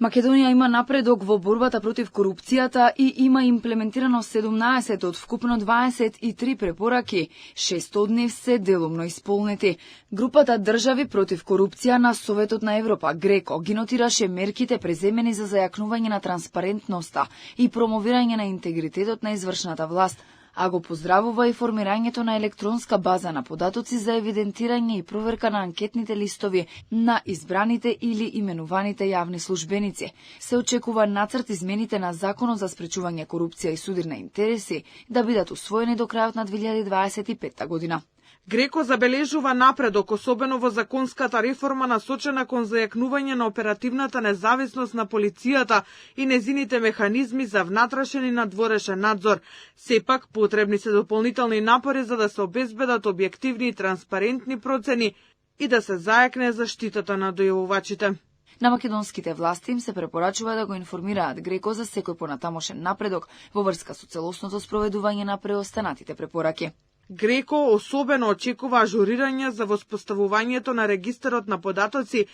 Македонија има напредок во борбата против корупцијата и има имплементирано 17 од вкупно 23 препораки, 6 од нив се делумно исполнети. Групата држави против корупција на Советот на Европа, ГРЕКО, ги нотираше мерките преземени за зајакнување на транспарентноста и промовирање на интегритетот на извршната власт, а го поздравува и формирањето на електронска база на податоци за евидентирање и проверка на анкетните листови на избраните или именуваните јавни службеници. Се очекува нацрт измените на Законот за спречување корупција и судир на интереси да бидат усвоени до крајот на 2025 година. ГРЕКО забележува напредок, особено во законската реформа насочена кон зајакнување на оперативната независност на полицијата и незините механизми за внатрешен и надворешен надзор. Сепак, потребни се дополнителни напори за да се обезбедат објективни и транспарентни процени и да се зајакне заштитата на дојавувачите. На македонските власти им се препорачува да го информираат ГРЕКО за секој понатамошен напредок во врска со целосното спроведување на преостанатите препораки. ГРЕКО особено очекува ажурирање за воспоставувањето на регистарот на податоци,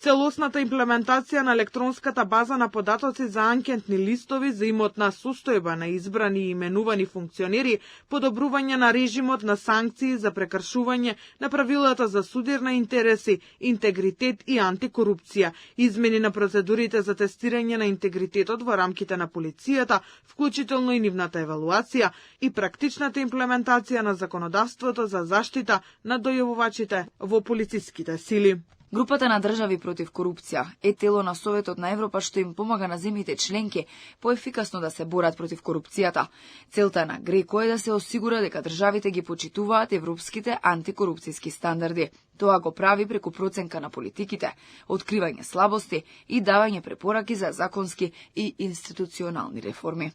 целосната имплементација на електронската база на податоци за анкетни листови за имотна состојба на избрани и именувани функционери, подобрување на режимот на санкции за прекршување на правилата за судир на интереси, интегритет и антикорупција, измени на процедурите за тестирање на интегритетот во рамките на полицијата, вклучително и нивната евалуација и практичната имплементација на законодавството за заштита на дојавувачите во полициските сили. Групата на држави против корупција е тело на Советот на Европа што им помага на земјите членки поефикасно да се борат против корупцијата. Целта на ГРЕКО е да се осигура дека државите ги почитуваат европските антикорупцијски стандарди. Тоа го прави преку проценка на политиките, откривање слабости и давање препораки за законски и институционални реформи.